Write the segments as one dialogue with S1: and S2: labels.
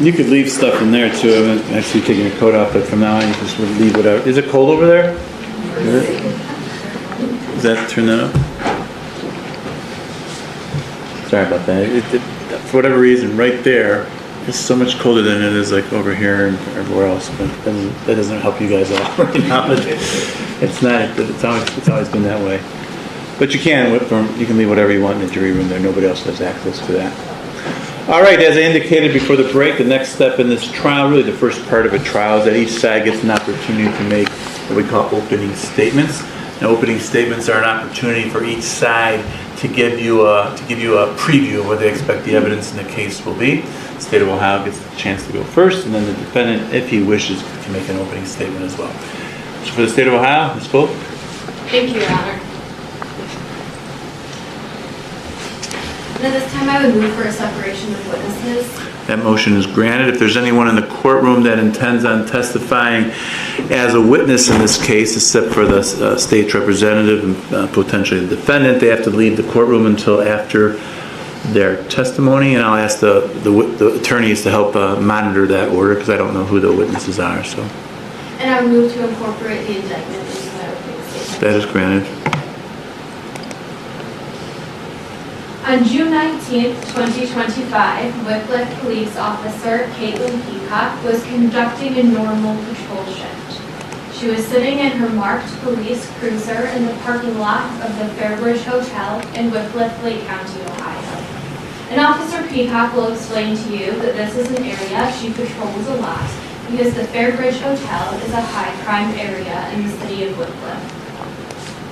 S1: You could leave stuff in there too. I haven't actually taken your coat off, but from now on you just would leave whatever. Is it cold over there? Is that turn that up? Sorry about that. For whatever reason, right there, it's so much colder than it is like over here and everywhere else. But that doesn't help you guys out right now. It's not. It's always been that way. But you can leave whatever you want in the jury room there. Nobody else has access to that. All right, as I indicated before the break, the next step in this trial, really the first part of a trial, is that each side gets an opportunity to make what we call opening statements. Now, opening statements are an opportunity for each side to give you a preview of what they expect the evidence in the case will be. The State of Ohio gets the chance to go first, and then the defendant, if he wishes, can make an opening statement as well. So for the State of Ohio, Ms. Polk.
S2: Thank you, Your Honor. And at this time, I would move for a separation of witnesses.
S1: That motion is granted. If there's anyone in the courtroom that intends on testifying as a witness in this case, except for the state's representative and potentially the defendant, they have to leave the courtroom until after their testimony, and I'll ask the attorneys to help monitor that order because I don't know who the witnesses are. So.
S2: And I would move to incorporate the indictment into that opening statement.
S1: That is granted.
S2: On June 19, 2025, Wycliffe Police Officer Caitlin Peacock was conducting a normal patrol shift. She was sitting in her marked police cruiser in the parking lot of the Fairbridge Hotel in Wycliffe, Lake County, Ohio. And Officer Peacock will explain to you that this is an area she patrols a lot because the Fairbridge Hotel is a high crime area in the city of Wycliffe.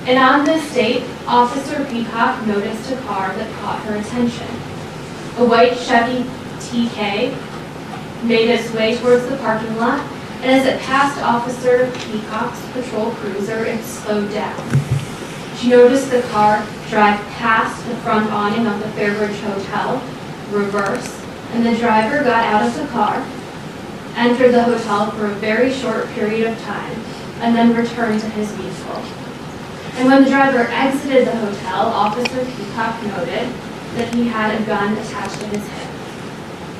S2: And on this date, Officer Peacock noticed a car that caught her attention. A white Chevy TK made its way towards the parking lot, and as it passed Officer Peacock's patrol cruiser, it slowed down. She noticed the car drive past the front awning of the Fairbridge Hotel, reverse, and the driver got out of the car, entered the hotel for a very short period of time, and then returned to his vehicle. And when the driver exited the hotel, Officer Peacock noted that he had a gun attached to his hip.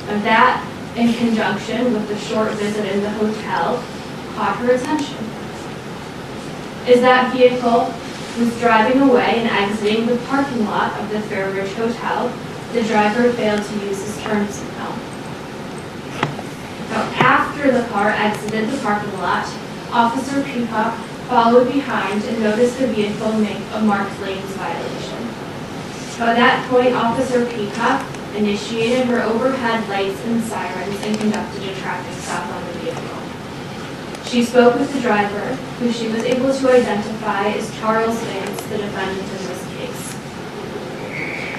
S2: And that, in conjunction with the short visit in the hotel, caught her attention. As that vehicle was driving away and exiting the parking lot of the Fairbridge Hotel, the driver failed to use his turn signal. Now, after the car exited the parking lot, Officer Peacock followed behind and noticed the vehicle make a marked lanes violation. So at that point, Officer Peacock initiated her overhead lights and sirens and conducted a traffic stop on the vehicle. She spoke with the driver, who she was able to identify as Charles Vance, the defendant in this case.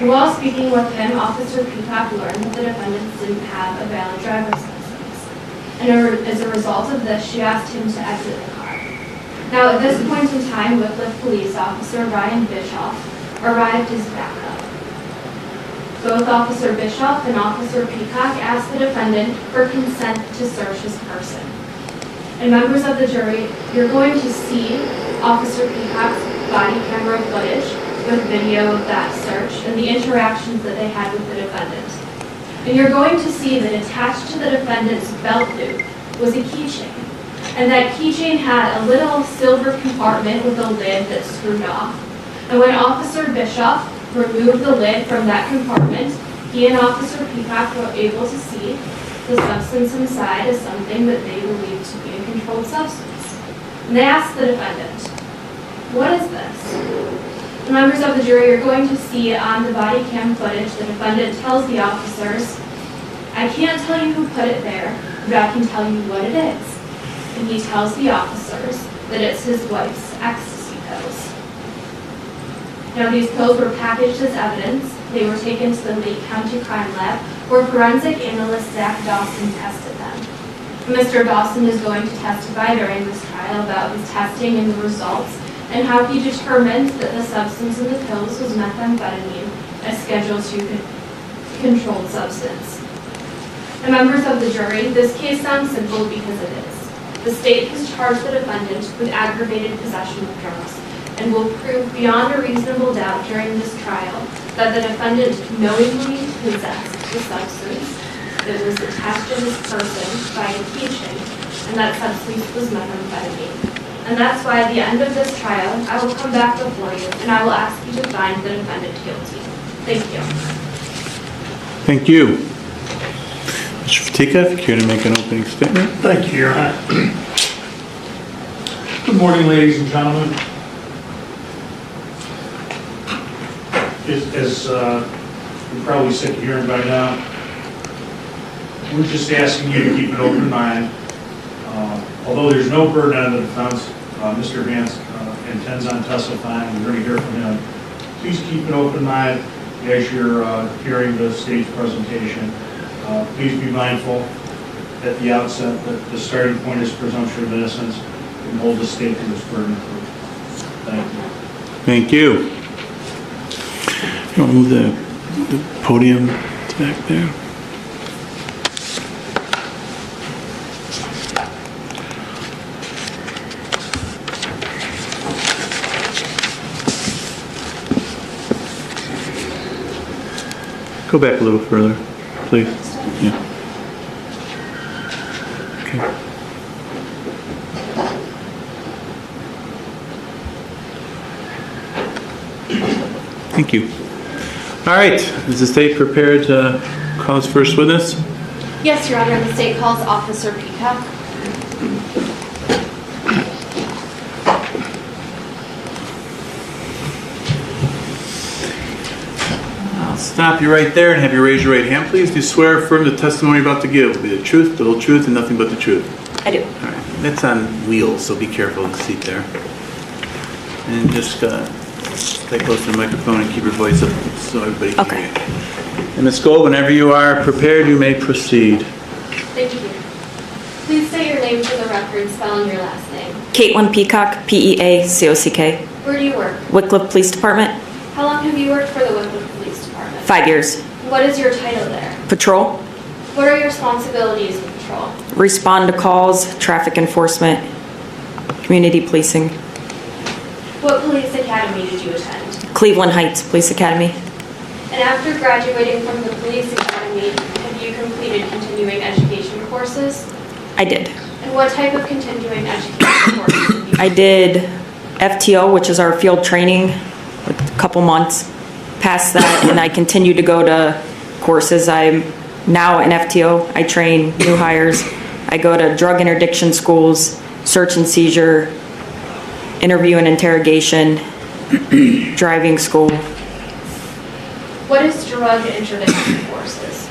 S2: And while speaking with him, Officer Peacock learned that the defendant didn't have a valid driver's license. And as a result of this, she asked him to exit the car. Now, at this point in time, Wycliffe Police Officer Ryan Bischoff arrived as backup. Both Officer Bischoff and Officer Peacock asked the defendant for consent to search his person. And members of the jury, you're going to see Officer Peacock's body camera footage with video of that search and the interactions that they had with the defendant. And you're going to see that attached to the defendant's belt loop was a keychain. And that keychain had a little silver compartment with a lid that screwed off. And when Officer Bischoff removed the lid from that compartment, he and Officer Peacock were able to see the substance inside as something that they believed to be a controlled substance. And they asked the defendant, "What is this?" The members of the jury are going to see on the body cam footage the defendant tells the officers, "I can't tell you who put it there, but I can tell you what it is." And he tells the officers that it's his wife's ecstasy pills. Now, these pills were packaged as evidence. They were taken to the Lake County Crime Lab, where forensic analyst Zach Dawson tested them. Mr. Dawson is going to testify during this trial about his testing and the results, and how he determined that the substance in the pills was methamphetamine, a Schedule II controlled substance. And members of the jury, this case sounds simple because it is. The state has charged the defendant with aggravated possession of drugs and will prove beyond a reasonable doubt during this trial that the defendant knowingly possessed the substance that was attached to this person by impeachment, and that substance was methamphetamine. And that's why at the end of this trial, I will come back before you, and I will ask you to find the defendant guilty. Thank you.
S1: Thank you. Mr. Fatika, if you care to make an opening statement.
S3: Thank you, Your Honor. Good morning, ladies and gentlemen. As you're probably sick of hearing by now, we're just asking you to keep an open mind. Although there's no burden on the defense, Mr. Vance intends on testifying. We're going to hear from him. Please keep an open mind as you're hearing the state's presentation. Please be mindful at the outset that the starting point is presumption of innocence and hold the state to its burden of proof. Thank you.
S1: Thank you. You want to move the podium back there? Go back a little further, please. Yeah. Okay. Thank you. All right, is the state prepared to call its first witness?
S2: Yes, Your Honor, the state calls Officer Peacock.
S1: I'll stop you right there and have you raise your right hand, please. Do you swear or affirm the testimony you're about to give will be the truth, the whole truth, and nothing but the truth?
S4: I do.
S1: All right, that's on wheels, so be careful in the seat there. And just stay close to the microphone and keep your voice up so everybody can hear you. And Ms. Gold, whenever you are prepared, you may proceed.
S2: Thank you. Please state your name for the record, spelling your last name.
S4: Caitlin Peacock, P-E-A-C-O-C-K.
S2: Where do you work?
S4: Wycliffe Police Department,
S2: How long have you worked for the Wycliffe Police Department?
S4: 5 years.
S2: What is your title there?
S4: Patrol,
S2: What are your responsibilities in patrol?
S4: respond to calls, traffic enforcement, community policing.
S2: What police academy did you attend?
S4: Cleveland Heights Police Academy.
S2: And after graduating from the police academy, have you completed continuing education courses?
S4: I did.
S2: And what type of continuing education courses have you
S4: I did FTO, which is our field training, a couple months. Past that, and I continued to go to courses. I'm now an FTO. I train new hires. I go to drug interdiction schools, search and seizure, interview and interrogation, driving school.
S2: What is drug interdiction courses?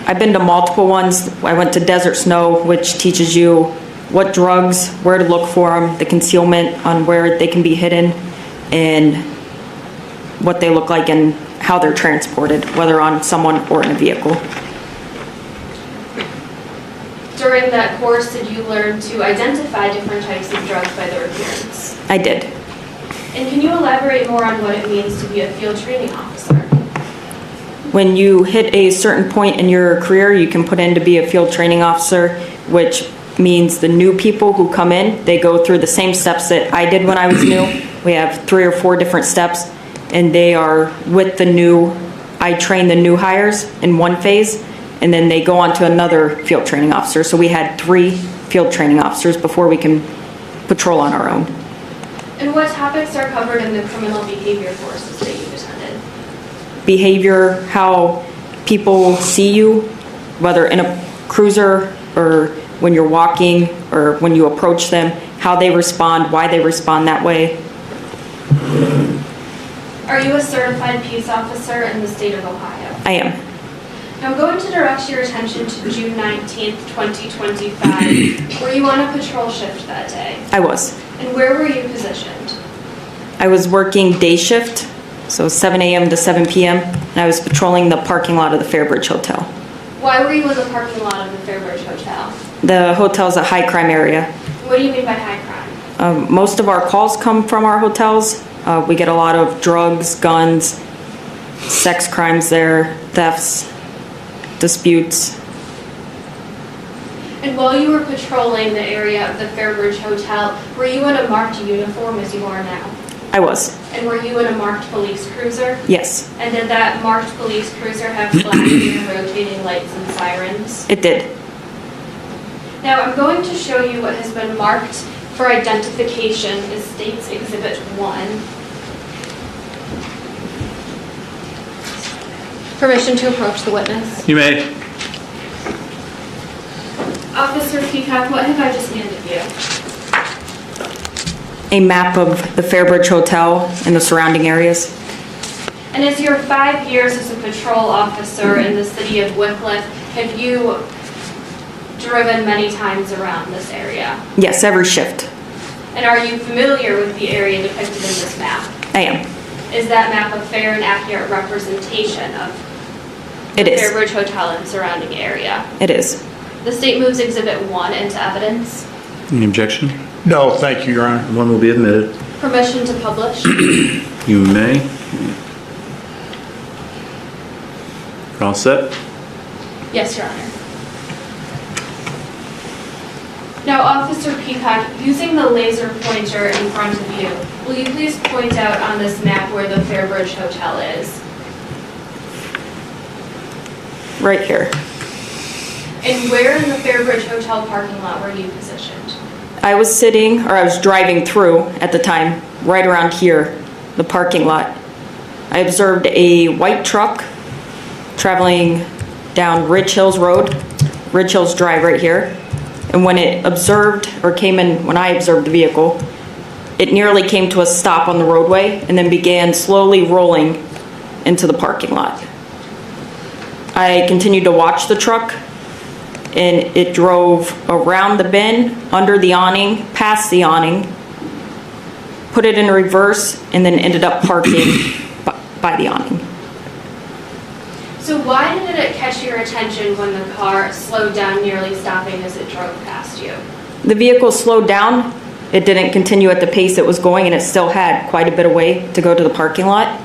S4: I've been to multiple ones. I went to Desert Snow, which teaches you what drugs, where to look for them, the concealment on where they can be hidden, and what they look like and how they're transported, whether on someone or in a vehicle.
S2: During that course, did you learn to identify different types of drugs by their appearance?
S4: I did.
S2: And can you elaborate more on what it means to be a field training officer?
S4: When you hit a certain point in your career, you can put in to be a field training officer, which means the new people who come in, they go through the same steps that I did when I was new. We have 3 or 4 different steps, and they are with the new, I train the new hires in one phase, and then they go on to another field training officer. So we had 3 field training officers before we can patrol on our own.
S2: And what topics are covered in the criminal behavior courses that you've attended?
S4: Behavior, how people see you, whether in a cruiser or when you're walking or when you approach them, how they respond, why they respond that way.
S2: Are you a certified peace officer in the state of Ohio?
S4: I am.
S2: I'm going to direct your attention to June 19th, 2025. Were you on a patrol shift that day?
S4: I was.
S2: And where were you positioned?
S4: I was working day shift, so 7 a.m. to 7 p.m., and I was patrolling the parking lot of the Fairbridge Hotel.
S2: Why were you in the parking lot of the Fairbridge Hotel?
S4: The hotel's a high crime area.
S2: What do you mean by high crime?
S4: Most of our calls come from our hotels. We get a lot of drugs, guns, sex crimes there, thefts, disputes.
S2: And while you were patrolling the area of the Fairbridge Hotel, were you in a marked uniform as you are now?
S4: I was.
S2: And were you in a marked police cruiser?
S4: Yes,
S2: And did that marked police cruiser have flashing and rotating lights and sirens?
S4: it did.
S2: Now, I'm going to show you what has been marked for identification as State's Exhibit 1. Permission to approach the witness.
S1: You may.
S2: Officer Peacock, what have I just handed you?
S4: A map of the Fairbridge Hotel and the surrounding areas.
S2: And as your 5 years as a patrol officer in the city of Wickliffe, have you driven many times around this area?
S4: Yes, every shift.
S2: And are you familiar with the area depicted in this map?
S4: I am.
S2: Is that map a fair and accurate representation of
S4: It
S2: the
S4: is.
S2: Fairbridge Hotel and surrounding area?
S4: It is.
S2: The state moves Exhibit 1 into evidence.
S1: Any objection?
S5: No, thank you, Your Honor.
S1: One will be admitted.
S2: Permission to publish.
S1: You may. You're all set?
S2: Yes, Your Honor. Now, Officer Peacock, using the laser pointer in front of you, will you please point out on this map where the Fairbridge Hotel is?
S4: Right here.
S2: And where in the Fairbridge Hotel parking lot were you positioned?
S4: I was sitting, or I was driving through at the time, right around here, the parking lot. I observed a white truck traveling down Ridge Hills Road, Ridge Hills Drive right here. And when it observed, or came in, when I observed the vehicle, it nearly came to a stop on the roadway and then began slowly rolling into the parking lot. I continued to watch the truck, and it drove around the bend, under the awning, past the awning, put it in reverse, and then ended up parking by the awning.
S2: So why did it catch your attention when the car slowed down, nearly stopping as it drove past you?
S4: The vehicle slowed down. It didn't continue at the pace it was going, and it still had quite a bit of way to go to the parking lot.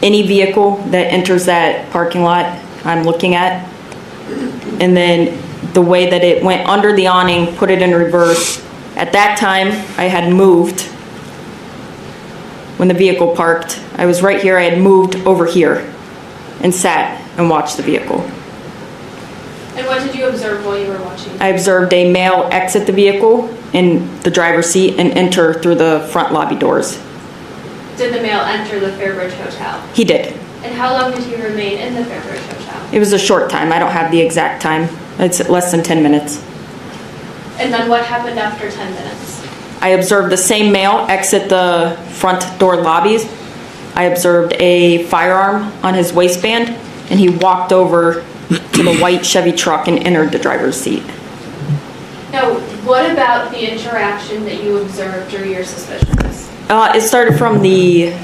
S4: Any vehicle that enters that parking lot, I'm looking at. And then the way that it went under the awning, put it in reverse. At that time, I had moved. When the vehicle parked, I was right here. I had moved over here and sat and watched the vehicle.
S2: And what did you observe while you were watching?
S4: I observed a male exit the vehicle in the driver's seat and enter through the front lobby doors.
S2: Did the male enter the Fairbridge Hotel?
S4: He did.
S2: And how long did he remain in the Fairbridge Hotel?
S4: It was a short time. I don't have the exact time. It's less than 10 minutes.
S2: And then what happened after 10 minutes?
S4: I observed the same male exit the front door lobbies. I observed a firearm on his waistband, and he walked over to the white Chevy truck and entered the driver's seat.
S2: Now, what about the interaction that you observed or your suspicions?
S4: It started from the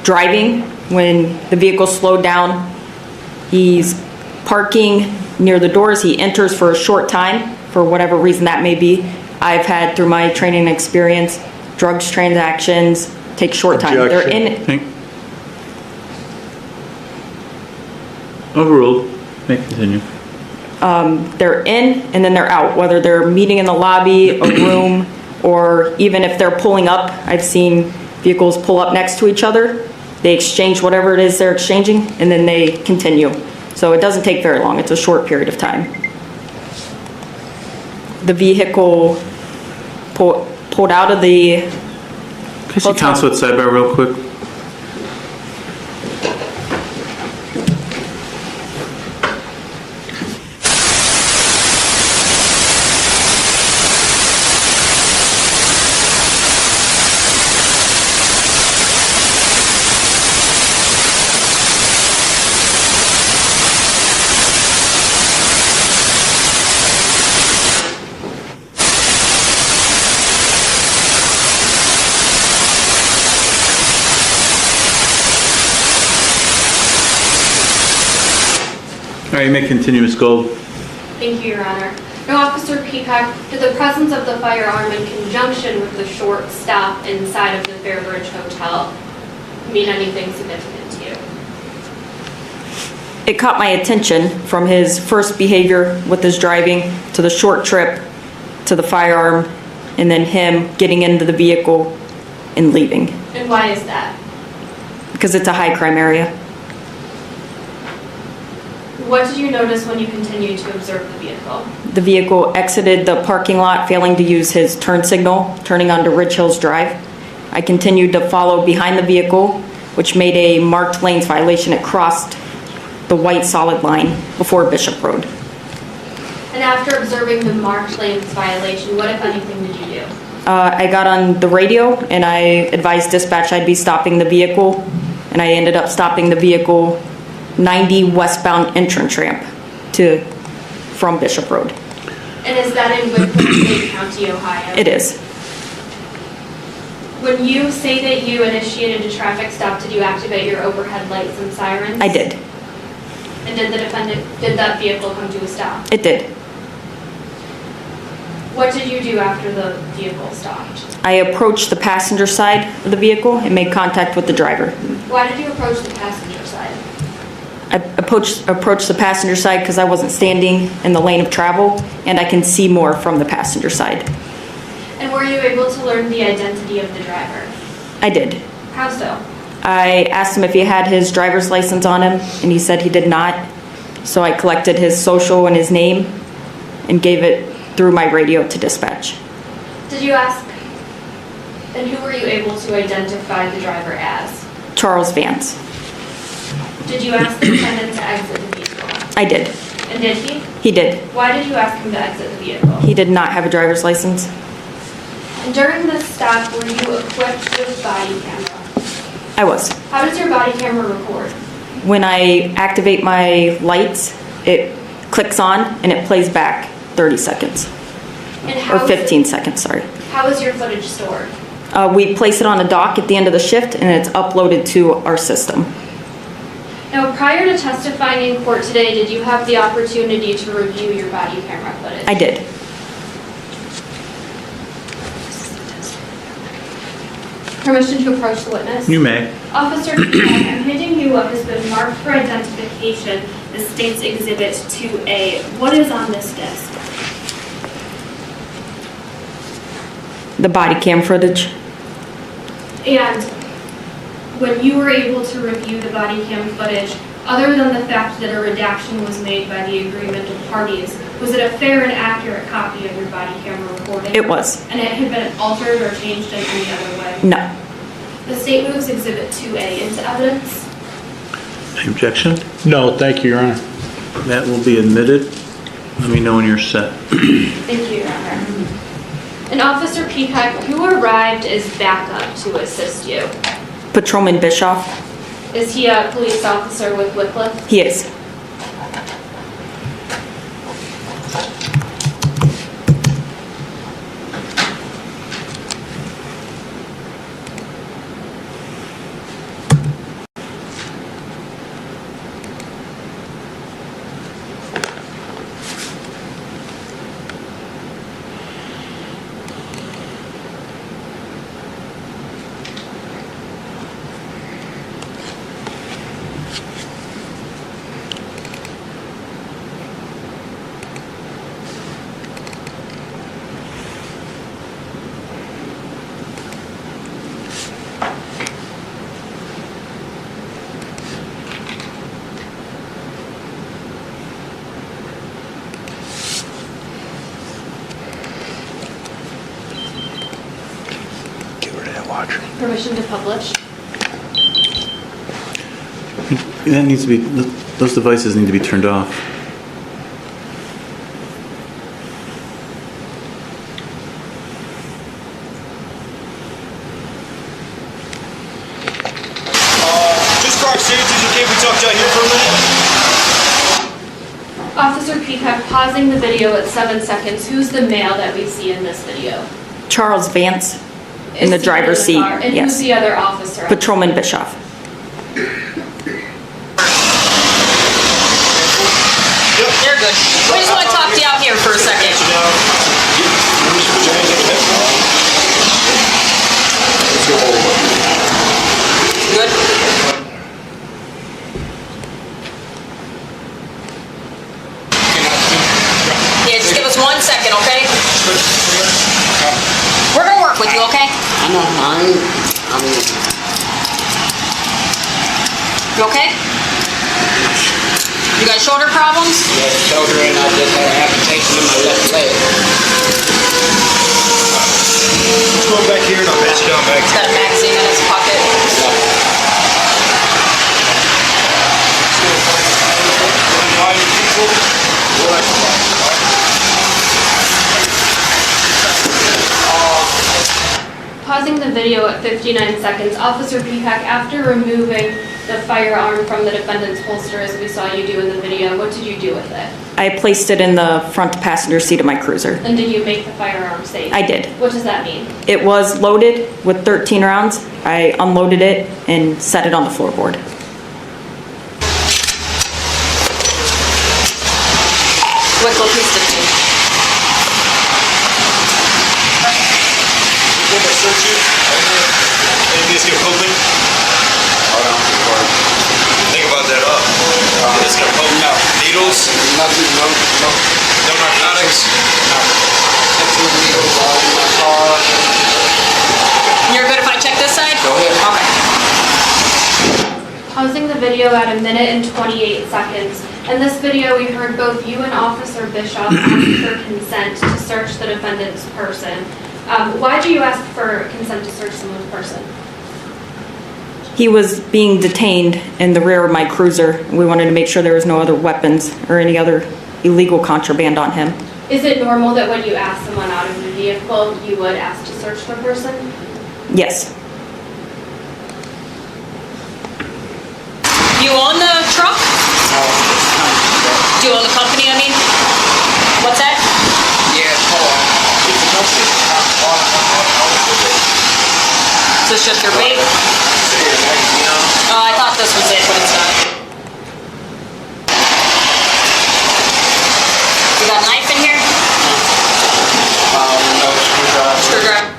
S4: driving when the vehicle slowed down. He's parking near the doors. He enters for a short time, for whatever reason that may be. I've had, through my training and experience, drugs transactions take short time. They're in.
S1: Thank. Overruled. May continue.
S4: They're in and then they're out, whether they're meeting in the lobby, a room, or even if they're pulling up. I've seen vehicles pull up next to each other. They exchange whatever it is they're exchanging, and then they continue. So it doesn't take very long. It's a short period of time. The vehicle pulled out of the
S1: Can I see counsel at sidebar real quick? All right, you may continue, Ms. Gold.
S2: Thank you, Your Honor. Now, Officer Peacock, did the presence of the firearm in conjunction with the short stop inside of the Fairbridge Hotel mean anything significant to you?
S4: It caught my attention from his first behavior with his driving to the short trip to the firearm, and then him getting into the vehicle and leaving
S2: And why is that?
S4: because it's a high crime area.
S2: What did you notice when you continued to observe the vehicle?
S4: The vehicle exited the parking lot, failing to use his turn signal, turning onto Ridge Hills Drive. I continued to follow behind the vehicle, which made a marked lanes violation. It crossed the white solid line before Bishop Road.
S2: And after observing the marked lanes violation, what, if anything, did you do?
S4: I got on the radio and I advised dispatch I'd be stopping the vehicle, and I ended up stopping the vehicle 90 westbound entrance ramp from Bishop Road.
S2: And is that in Wickliffe County, Ohio?
S4: It is.
S2: When you say that you initiated a traffic stop, did you activate your overhead lights and sirens?
S4: I did.
S2: And did that vehicle come to a stop?
S4: It did.
S2: What did you do after the vehicle stopped?
S4: I approached the passenger side of the vehicle and made contact with the driver.
S2: Why did you approach the passenger side?
S4: I approached the passenger side because I wasn't standing in the lane of travel and I can see more from the passenger side.
S2: And were you able to learn the identity of the driver?
S4: I did.
S2: How so?
S4: I asked him if he had his driver's license on him and he said he did not. So I collected his social and his name and gave it through my radio to dispatch.
S2: Did you ask, and who were you able to identify the driver as?
S4: Charles Vance.
S2: Did you ask the defendant to exit the vehicle?
S4: I did.
S2: And did he?
S4: He did.
S2: Why did you ask him to exit the vehicle?
S4: He did not have a driver's license.
S2: And during the stop, were you equipped with body camera?
S4: I was.
S2: How does your body camera record?
S4: When I activate my lights, it clicks on and it plays back 30 seconds.
S2: And
S4: Or 15 seconds, sorry.
S2: How is your footage stored?
S4: We place it on a dock at the end of the shift and it's uploaded to our system.
S2: Now, prior to testifying in court today, did you have the opportunity to review your body camera footage?
S4: I did.
S2: Permission to approach the witness?
S1: You may.
S2: Officer, I'm handing you what has been marked for identification, the State's Exhibit 2A. What is on this disc?
S4: The body cam footage.
S2: And when you were able to review the body cam footage, other than the fact that a redaction was made by the agreement of parties, was it a fair and accurate copy of your body camera recording?
S4: It was.
S2: And it had been altered or changed in any other way?
S4: No.
S2: The state moves Exhibit 2A into evidence.
S1: Any objection?
S5: No, thank you, Your Honor.
S1: That will be admitted. Let me know when you're set.
S2: Thank you, Your Honor. And Officer Peacock, who arrived as backup to assist you?
S4: Patrolman Bischoff.
S2: Is he a police officer with Wickliffe?
S4: He is.
S2: Permission to publish?
S1: That needs to be, those devices need to be turned off.
S6: Just Clark Safety, okay if we talk down here for a minute?
S2: Officer Peacock, pausing the video at 7 seconds, who's the male that we see in this video?
S4: Charles Vance in
S2: Is
S4: the
S2: seated
S4: driver's seat.
S2: car? And
S4: Yes.
S2: who's the other officer?
S4: Patrolman Bischoff.
S7: You're good. We just want to talk to you out here for a second. Good? Yeah, just give us 1 second, okay? We're gonna work with you, okay?
S8: I know,
S5: I'm
S7: You okay? You got shoulder problems?
S5: got a shoulder and I just had an amputation in my left leg.
S6: Let's go back here and I'll pass you down back.
S7: He's got a magazine in his pocket.
S2: Pausing the video at 59 seconds, Officer Peacock, after removing the firearm from the defendant's holster as we saw you do in the video, what did you do with it?
S4: I placed it in the front passenger seat of my cruiser.
S2: And did you make the firearm safe?
S4: I did.
S2: What does that mean?
S4: It was loaded with 13 rounds. I unloaded it and set it on the floorboard.
S7: Wicklow, please detain.
S6: We're gonna search you. Anything that's gonna poke me?
S5: Hold on, before.
S6: Think about that up. It's gonna poke.
S5: No.
S6: Needles?
S5: Nothing, no.
S6: No narcotics?
S5: Took 2 needles all in my car.
S7: You're good if I check this side?
S5: Go ahead.
S7: Okay.
S2: Pausing the video at 1 minute and 28 seconds. In this video, we heard both you and Officer Bishop ask for consent to search the defendant's person. Why do you ask for consent to search someone's person?
S4: He was being detained in the rear of my cruiser. We wanted to make sure there was no other weapons or any other illegal contraband on him.
S2: Is it normal that when you ask someone out of the vehicle, you would ask to search the person?
S4: Yes,
S7: You own the truck? Do you own the company, I mean? What's that?
S5: Yeah, hold on.
S7: Is this just your vape? Oh, I thought this was it, but it's not. You got a knife in here?
S5: No, screwdriver.
S7: Screwdriver.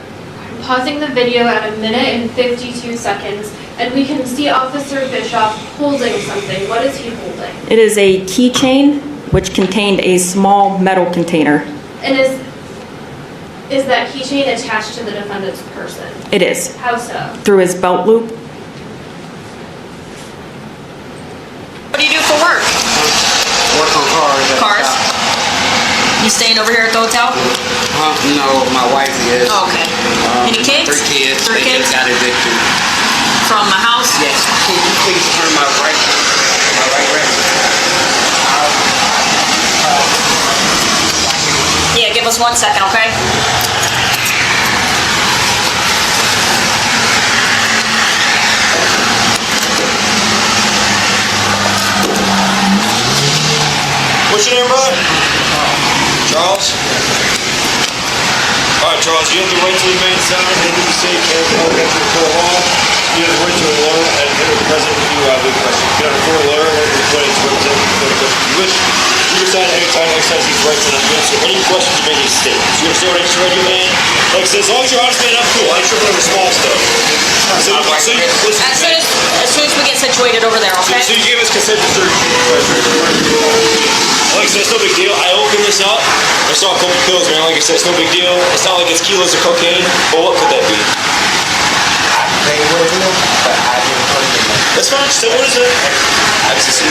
S2: Pausing the video at 1 minute and 52 seconds, and we can see Officer Bishop holding something. What is he holding?
S4: it is a keychain which contained a small metal container.
S2: And is that keychain attached to the defendant's person?
S4: It is,
S2: How so?
S4: through his belt loop.
S7: What do you do for work?
S5: Work on cars. at the
S7: Cars?
S5: shop.
S7: You staying over here at the hotel?
S5: No, my wife is.
S7: Oh, okay. Any kids?
S5: 3 kids.
S7: 3
S5: They
S7: kids?
S5: just got evicted.
S7: From a house?
S5: Yes. Can you please turn my right record?
S7: Yeah, give us 1 second, okay?
S6: What's your name, brother? Charles? Alright, Charles, you have the right to remain silent and be safe and not get to the court hall. You have the right to a lawyer and if you're present if you have a question. You can afford a lawyer or the client to represent the question you wish. You decide at any time to exercise these rights and answer any questions you may need to state. So you understand what I just read you, man? Like I said, as long as you're honest, man, I'm cool. I ain't tripping over small stuff. So you listen,
S7: As soon as we get situated over there, okay?
S6: so you gave us consent to search. Like I said, it's no big deal. I opened this up. I saw a couple pills, man. Like I said, it's no big deal. It's not like it's kilos of cocaine, but what could that be?
S5: I can tell you what it is, but I didn't put it in there.
S6: That's fine. Just tell me what is it?
S5: Ecstasy.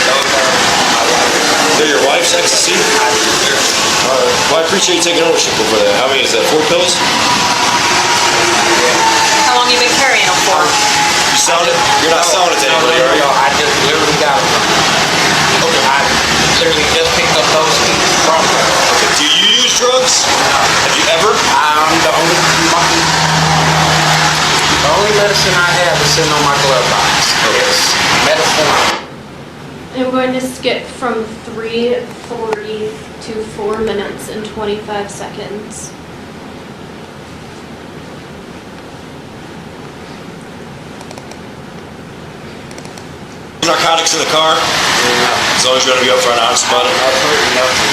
S5: Those are my wife.
S6: They're your wife's ecstasy? Well, I appreciate you taking ownership over that. How many is that? 4 pills?
S7: How long you been carrying them for?
S6: You sound it? You're not selling it to anybody, are you?
S5: I just literally got them.
S6: Okay.
S5: I literally just picked up those pieces from her.
S6: Okay. Do you use drugs? Have you ever?
S5: The only medicine I have is sitting on my glove box. It's medicine.
S2: I'm going to skip from 3:40 to 4 minutes and 25 seconds.
S6: Narcotics in the car? As long as you're gonna be upfront and honest about it.
S5: Absolutely nothing.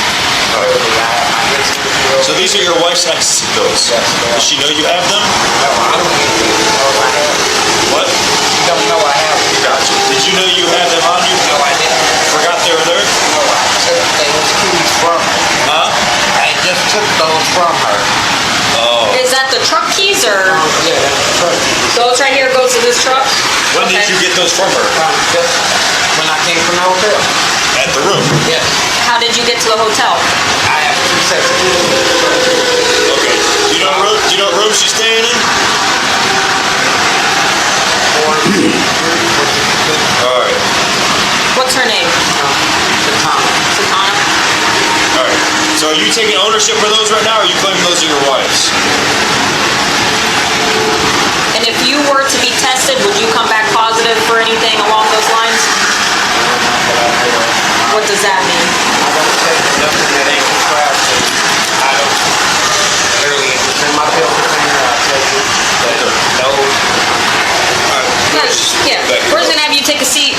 S5: Literally, I have my history.
S6: So these are your wife's ecstasy pills?
S5: Yes, ma'am.
S6: Does she know you have them?
S5: No, I don't even know I have them.
S6: What?
S5: She don't know I have them.
S6: Gotcha. Did you know you had them on you?
S5: No, I didn't.
S6: Forgot they were there?
S5: No, I took those keys from her.
S6: Huh?
S5: I just took those from her.
S6: Oh.
S7: Is that the truck keys or?
S5: Yeah, that's
S6: When did you get those from her?
S5: Just when I came from the hotel.
S6: At the room?
S5: Yes.
S7: How did you get to the hotel?
S5: I have 2 sets of keys.
S6: Okay. Do you know what room she's staying in?
S5: 4, 3, 4, 6, 2.
S6: All right.
S7: What's her name?
S5: Katana.
S7: Satana?
S6: All right. So are you taking ownership for those right now, or are you claiming those are your wife's?
S7: And if you were to be tested, would you come back positive for anything along those lines? What does that mean?
S5: I don't take nothing that ain't prescribed to me. I don't. Literally, if it's in my pill container, I take it. But no.
S7: Yeah, we're just gonna have you take a seat.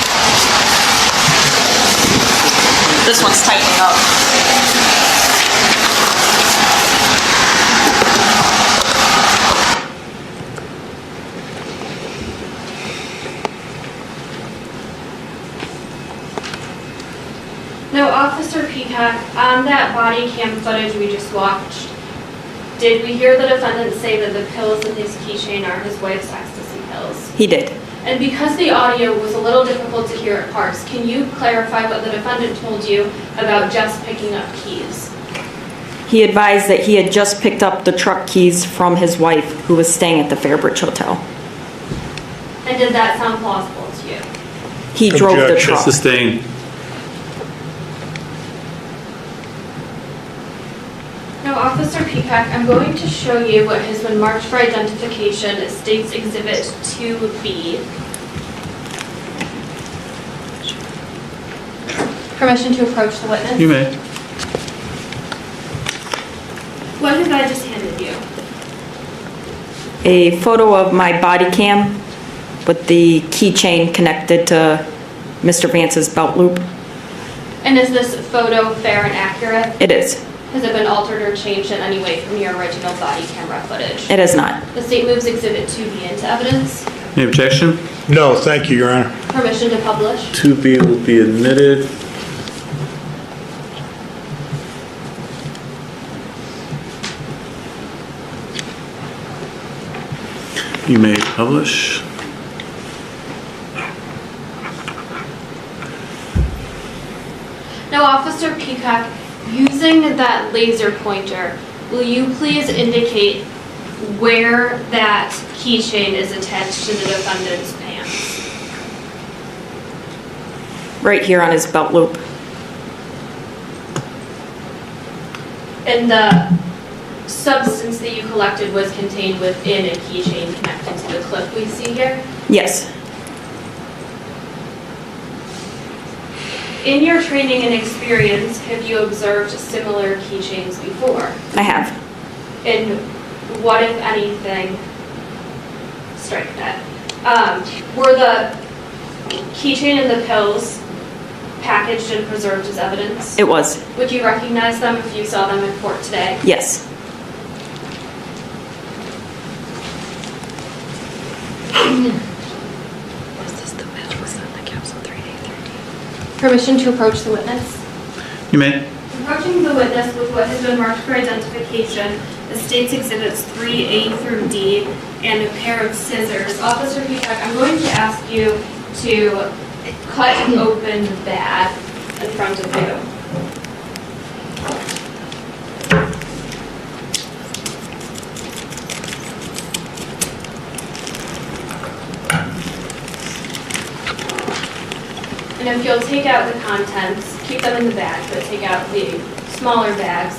S7: This one's tightening up.
S2: Now, Officer Peacock, on that body cam footage we just watched, did we hear the defendant say that the pills in his keychain are his wife's ecstasy pills?
S4: He did.
S2: And because the audio was a little difficult to hear at parts, can you clarify what the defendant told you about just picking up keys?
S4: He advised that he had just picked up the truck keys from his wife, who was staying at the Fairbridge Hotel.
S2: And did that sound plausible to you?
S4: He drove the
S1: Objection.
S4: truck.
S1: Sustained.
S2: Now, Officer Peacock, I'm going to show you what has been marked for identification as State's Exhibit 2B. Permission to approach the witness?
S1: You may.
S2: What have I just handed you?
S4: A photo of my body cam with the keychain connected to Mr. Vance's belt loop.
S2: And is this photo fair and accurate?
S4: It is.
S2: Has it been altered or changed in any way from your original body camera footage?
S4: It is not.
S2: The state moves Exhibit 2B into evidence.
S1: Any objection?
S8: No, thank you, Your Honor.
S2: Permission to publish.
S1: 2B will be admitted. You may publish.
S2: Now, Officer Peacock, using that laser pointer, will you please indicate where that keychain is attached to the defendant's pants?
S4: Right here on his belt loop.
S2: And the substance that you collected was contained within a keychain connected to the clip we see here?
S4: Yes.
S2: In your training and experience, have you observed similar keychains before?
S4: I have.
S2: And what, if anything, strike that, were the keychain and the pills packaged and preserved as evidence?
S4: It was.
S2: Would you recognize them if you saw them in court today?
S4: Yes.
S2: Permission to approach the witness.
S1: You may.
S2: Approaching the witness with what has been marked for identification, the state's exhibits 3A through D, and a pair of scissors. Officer Peacock, I'm going to ask you to cut open the bag in front of you. And if you'll take out the contents, keep them in the bag, but take out the smaller bags.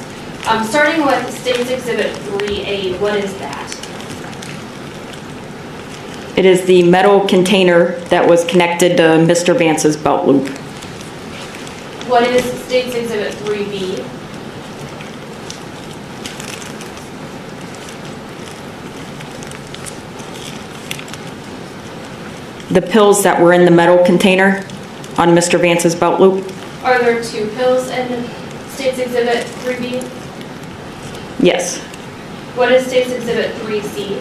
S2: Starting with State's Exhibit 3A, what is that?
S4: It is the metal container that was connected to Mr. Vance's belt loop.
S2: What is State's Exhibit 3B?
S4: The pills that were in the metal container on Mr. Vance's belt loop.
S2: Are there 2 pills in State's Exhibit 3B?
S4: Yes.
S2: What is State's Exhibit 3C?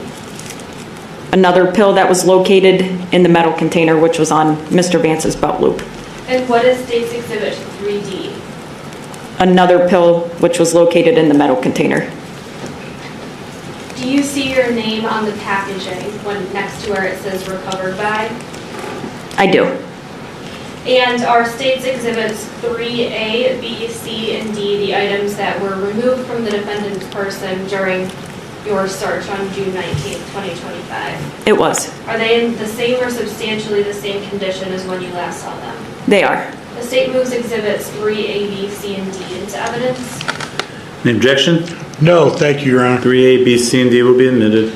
S4: Another pill that was located in the metal container, which was on Mr. Vance's belt loop.
S2: And what is State's Exhibit 3D?
S4: Another pill which was located in the metal container.
S2: Do you see your name on the packaging when next to where it says recovered by?
S4: I do.
S2: And are state's exhibits 3A, B, C, and D the items that were removed from the defendant's person during your search on June 19th, 2025?
S4: It was.
S2: Are they in the same or substantially the same condition as when you last saw them?
S4: They are.
S2: The state moves exhibits 3A, B, C, and D into evidence.
S1: Any objection?
S3: No, thank you, Your Honor.
S1: 3A, B, C, and D will be admitted.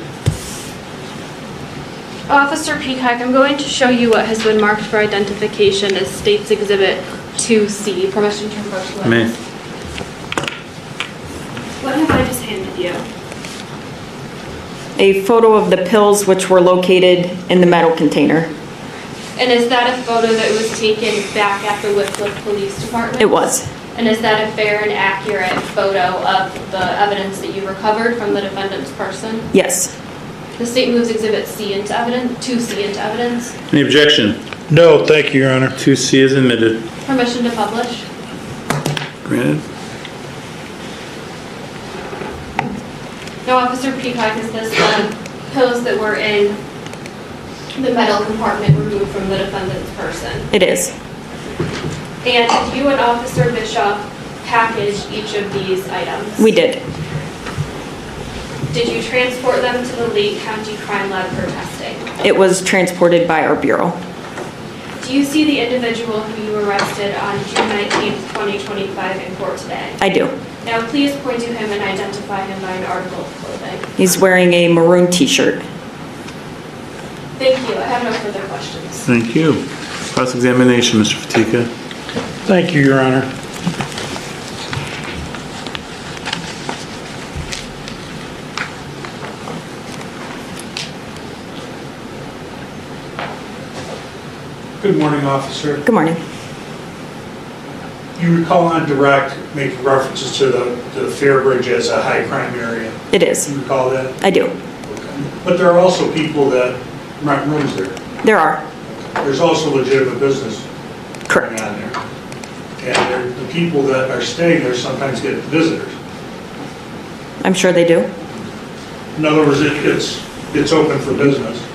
S2: Officer Peacock, I'm going to show you what has been marked for identification as State's Exhibit 2C. Permission to approach the
S1: May.
S2: witness. What have I just handed you?
S4: A photo of the pills which were located in the metal container.
S2: And is that a photo that was taken back at the Whitcliffe Police Department?
S4: It was.
S2: And is that a fair and accurate photo of the evidence that you recovered from the defendant's person?
S4: Yes.
S2: The state moves Exhibit C into evidence, 2C into evidence.
S1: Any objection?
S3: No, thank you, Your Honor.
S1: 2C is admitted.
S2: Permission to publish.
S1: Granted.
S2: Now, Officer Peacock, is this the pills that were in the metal compartment removed from the defendant's person?
S4: It is.
S2: And did you and Officer Bishop package each of these items?
S4: We did.
S2: Did you transport them to the Lake County Crime Lab for testing?
S4: It was transported by our bureau.
S2: Do you see the individual who you arrested on June 19th, 2025 in court today?
S4: I do.
S2: Now, please point to him and identify him by an article of clothing.
S4: He's wearing a maroon t-shirt.
S2: Thank you. I have no further questions.
S1: Thank you. Cross-examination, Mr. Fatika.
S3: Thank you, Your Honor. Good morning, officer.
S4: Good morning.
S3: You recall on direct making references to the Fair Bridge as a high crime area.
S4: It is.
S3: You recall that?
S4: I do.
S3: But there are also people that rent rooms there.
S4: There are.
S3: There's also legitimate business going
S4: Correct.
S3: on there. And the people that are staying there sometimes get visitors.
S4: I'm sure they do.
S3: In other words, it's open for business.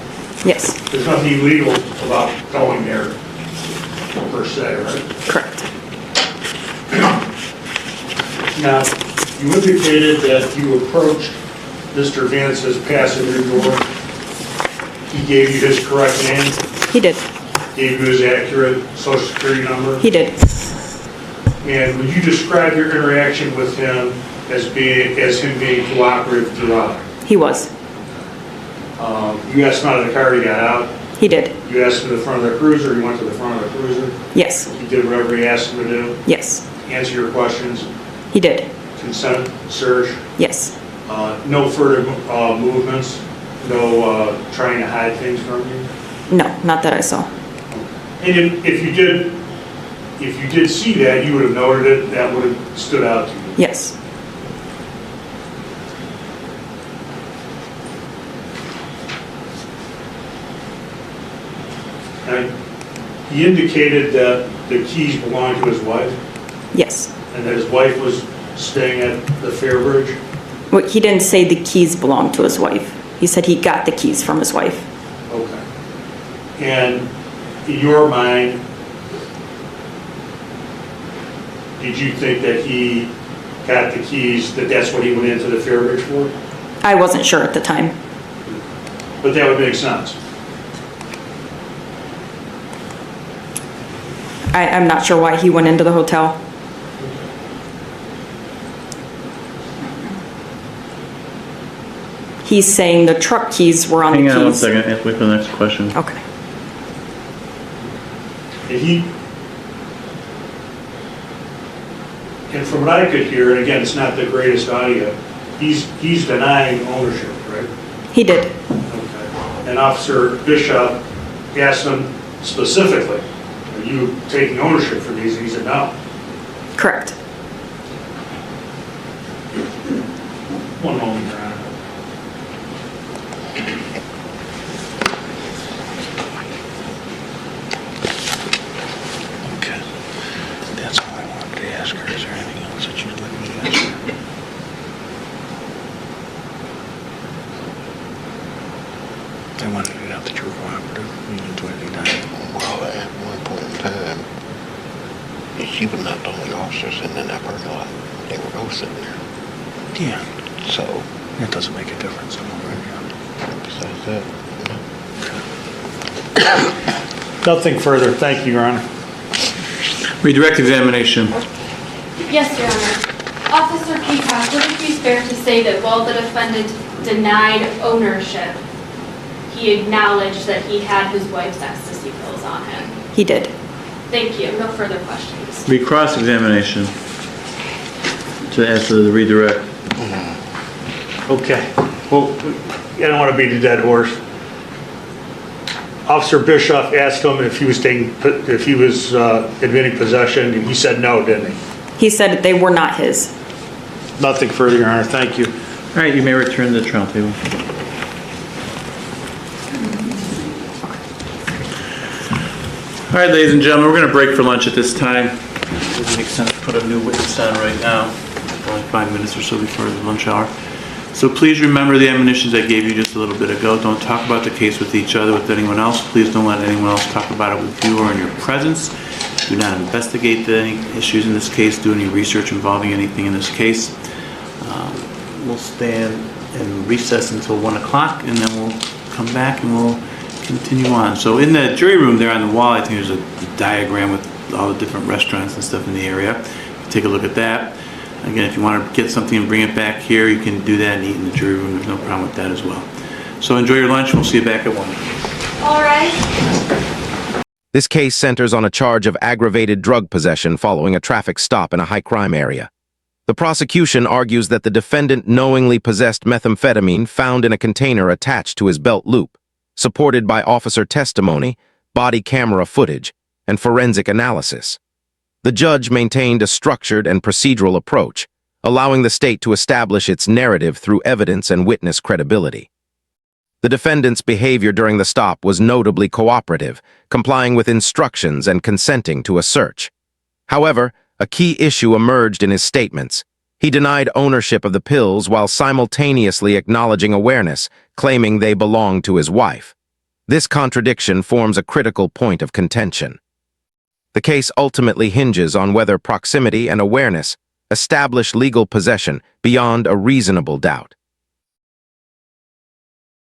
S4: Yes.
S3: There's nothing illegal about going there per se, right?
S4: Correct.
S3: Now, you indicated that you approached Mr. Vance's passenger door. He gave you his correct name,
S4: He did.
S3: gave you his accurate social security number.
S4: He did.
S3: And would you describe your interaction with him as him being cooperative throughout?
S4: He was.
S3: You asked him out of the car, he got out.
S4: He did.
S3: You asked him to the front of the cruiser, he went to the front of the cruiser.
S4: Yes.
S3: He did whatever you asked him to do.
S4: Yes.
S3: Answer your questions,
S4: He did.
S3: consent, search.
S4: Yes.
S3: No further movements, no trying to hide things from you.
S4: No, not that I saw.
S3: And if you did see that, you would have noted it, that would have stood out to you.
S4: Yes.
S3: And he indicated that the keys belonged to his wife,
S4: Yes.
S3: and that his wife was staying at the Fair Bridge.
S4: Well, he didn't say the keys belonged to his wife. He said he got the keys from his wife.
S3: Okay. And in your mind, did you think that he got the keys, that that's what he went into the Fair Bridge for?
S4: I wasn't sure at the time.
S3: But that would make sense.
S4: I'm not sure why he went into the hotel. He's saying the truck keys were on the keys.
S1: Hang on 1 second, I have to wait for the next question.
S4: Okay.
S3: And from what I could hear, and again, it's not the greatest audio, he's denying ownership, right?
S4: He did.
S3: Okay. And Officer Bishop asked him specifically, are you taking ownership for these? And he said, no.
S4: Correct.
S3: One moment, Your Honor.
S8: Okay. That's all I wanted to ask her. Is there anything else that you'd like me to ask her? I wanted to know that you were cooperative. You didn't do anything to hide. Well, she was not the only officer sitting in that parking lot. They were both sitting there.
S1: Yeah,
S8: So,
S1: that doesn't make a difference.
S8: besides that,
S3: Nothing further. Thank you, Your Honor.
S1: Redirect examination.
S2: Yes, Your Honor. Officer Peacock, would it be fair to say that while the defendant denied ownership, he acknowledged that he had his wife's ecstasy pills on him?
S4: He did.
S2: Thank you. No further questions.
S1: Recross examination. To answer the redirect.
S3: Okay. Well, I don't want to beat a dead horse. Officer Bischoff asked him if he was admitting possession, and he said no, didn't he?
S4: He said they were not his.
S3: Nothing further, Your Honor. Thank you.
S1: All right, you may return to the trial table. All right, ladies and gentlemen, we're going to break for lunch at this time. It doesn't make sense to put a new witness on right now. Only 5 minutes or so before the lunch hour. So please remember the admonitions I gave you just a little bit ago. Don't talk about the case with each other, with anyone else. Please don't let anyone else talk about it with you or in your presence. Do not investigate any issues in this case. Do any research involving anything in this case. We'll stand and recess until 1 o'clock, and then we'll come back and we'll continue on. So in the jury room there on the wall, I think there's a diagram with all the different restaurants and stuff in the area. Take a look at that. Again, if you want to get something and bring it back here, you can do that and eat in the jury room. There's no problem with that as well. So enjoy your lunch. We'll see you back at 1.
S2: All right.
S9: This case centers on a charge of aggravated drug possession following a traffic stop in a high-crime area. The prosecution argues that the defendant knowingly possessed methamphetamine found in a container attached to his belt loop, supported by officer testimony, body camera footage, and forensic analysis. The judge maintained a structured and procedural approach, allowing the state to establish its narrative through evidence and witness credibility. The defendant's behavior during the stop was notably cooperative, complying with instructions and consenting to a search. However, a key issue emerged in his statements. He denied ownership of the pills while simultaneously acknowledging awareness, claiming they belonged to his wife. This contradiction forms a critical point of contention. The case ultimately hinges on whether proximity and awareness establish legal possession beyond a reasonable doubt.